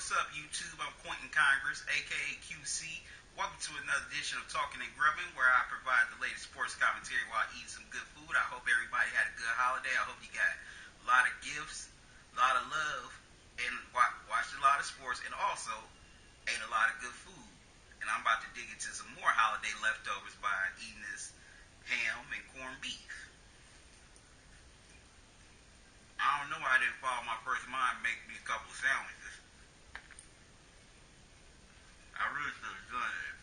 what's up, YouTube? I'm Quentin Congress, aka QC. Welcome to another edition of Talking and Grubbing, where I provide the latest sports commentary while eating some good food. I hope everybody had a good holiday. I hope you got a lot of gifts, a lot of love, and watched a lot of sports, and also ate a lot of good food. And I'm about to dig into some more holiday leftovers by eating this ham and corned beef. I don't know why I didn't follow my first mind and make me a couple of sandwiches. I really should have done it.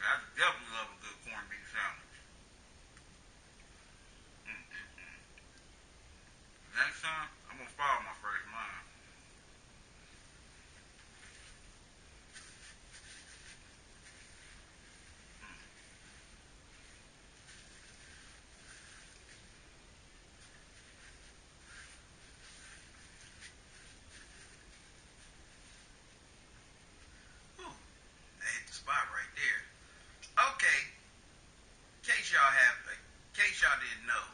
I definitely love a good corned beef sandwich. Mm-mm-mm. Next time, I'm gonna follow my first mind. Mm. Whew, I hit the spot right there. Okay, in case y'all didn't know,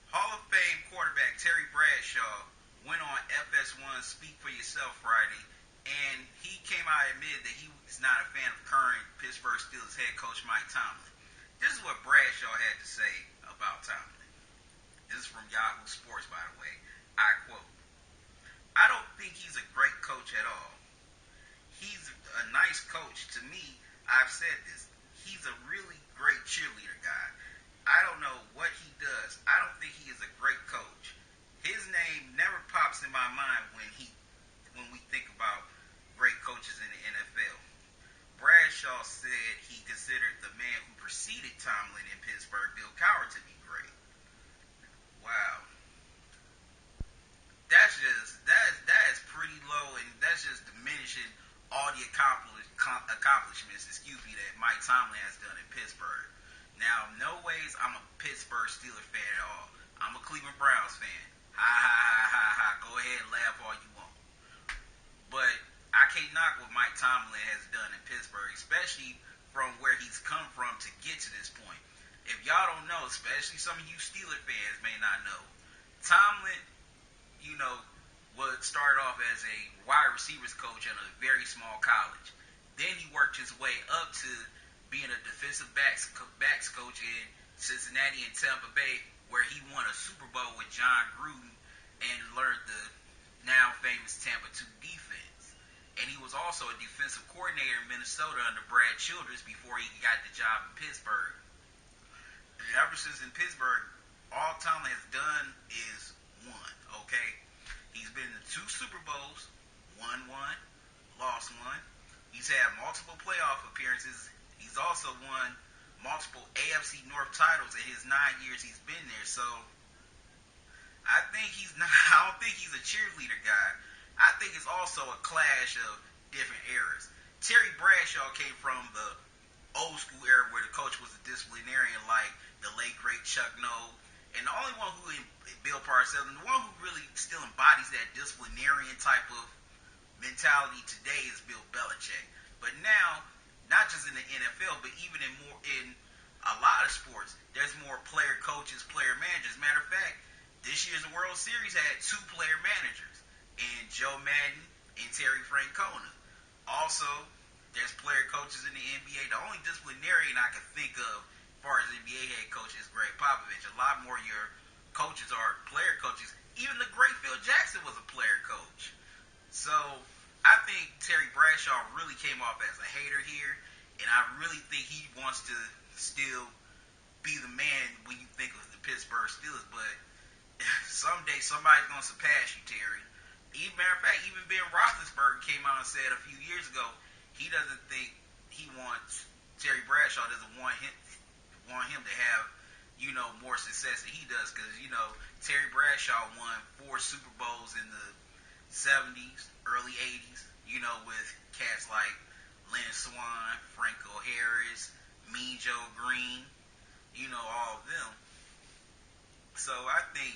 Hall of Fame quarterback Terry Bradshaw went on FS1 Speak for Yourself Friday, and he came out and admitted that he is not a fan of current Pittsburgh Steelers head coach Mike Tomlin. This is what Bradshaw had to say about Tomlin. This is from Yahoo Sports, by the way. I quote, I don't think he's a great coach at all. He's a nice coach. To me, I've said this. He's a really great cheerleader guy. I don't know what he does. I don't think he is a great coach. His name never pops in my mind when we think about great coaches in the NFL. Bradshaw said he considered the man who preceded Tomlin in Pittsburgh, Bill Cowher, to be great. Wow, that is pretty low, and that's just diminishing all the accomplishments, that Mike Tomlin has done in Pittsburgh. Now, no ways I'm a Pittsburgh Steelers fan at all. I'm a Cleveland Browns fan. Ha ha ha ha ha. Go ahead and laugh all you want. But I can't knock what Mike Tomlin has done in Pittsburgh, especially from where he's come from to get to this point. If y'all don't know, especially some of you Steelers fans may not know, Tomlin, you know, was started off as a wide receivers coach at a very small college. Then he worked his way up to being a defensive backs coach in Cincinnati and Tampa Bay, where he won a Super Bowl with John Gruden and learned the now famous Tampa 2 defense. And he was also a defensive coordinator in Minnesota under Brad Childress before he got the job in Pittsburgh. And ever since in Pittsburgh, all Tomlin has done is won, okay? He's been to 2 Super Bowls, won one, lost one. He's had multiple playoff appearances. He's also won multiple AFC North titles in his 9 years he's been there. So I think he's not. I don't think he's a cheerleader guy. I think it's also a clash of different eras. Terry Bradshaw came from the old school era where the coach was a disciplinarian, like the late great Chuck Noll. And the only one who, Bill Parcells, and the one who really still embodies that disciplinarian type of mentality today is Bill Belichick. But now, not just in the NFL, but even in a lot of sports, there's more player coaches, player managers. Matter of fact, this year's World Series had 2 player managers, and Joe Madden and Terry Francona. Also, there's player coaches in the NBA. The only disciplinarian I can think of as far as NBA head coach is Greg Popovich. A lot more of your coaches are player coaches. Even the great Phil Jackson was a player coach. So I think Terry Bradshaw really came off as a hater here, and I really think he wants to still be the man when you think of the Pittsburgh Steelers. But someday somebody's going to surpass you, Terry. Matter of fact, even Ben Roethlisberger came out and said a few years ago he doesn't think he wants Terry Bradshaw doesn't want him to have more success than he does, because Terry Bradshaw won 4 Super Bowls in the 70s, early 80s, with cats like Lynn Swann, Franco Harris, Mean Joe Green, all of them. So I think,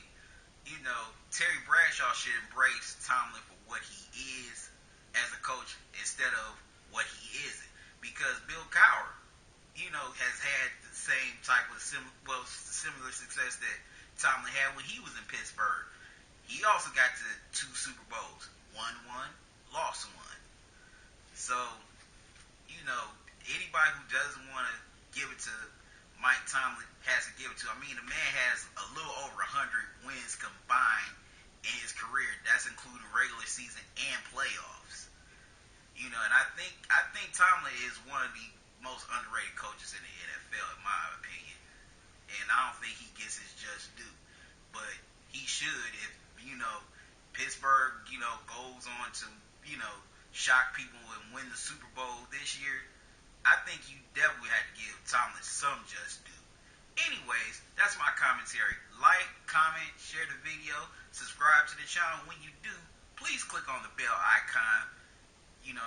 Terry Bradshaw should embrace Tomlin for what he is as a coach instead of what he isn't. Because Bill Cowher, has had the same type of similar success that Tomlin had when he was in Pittsburgh. He also got to 2 Super Bowls, won one, lost one. to. I mean, the man has a little over 100 wins combined in his career. That's including regular season and playoffs. You know, and I think Tomlin is one of the most underrated coaches in the NFL, in my opinion. And I don't think he gets his just due. But he should if, Pittsburgh, goes on to, shock people and win the Super Bowl this year. I think you definitely had to give Tomlin some just due. Anyways, that's my commentary. Like, comment, share the video, subscribe to the channel. When you do, please click on the bell icon,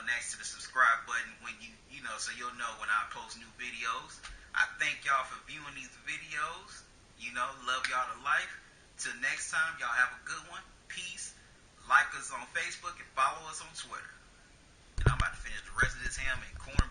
next to the subscribe button so you'll know when I post new videos. I thank y'all for viewing these videos. Love y'all to life. Till next time, y'all have a good one. Peace. Like us on Facebook and follow us on Twitter. And I'm about to finish the rest of this ham and corn.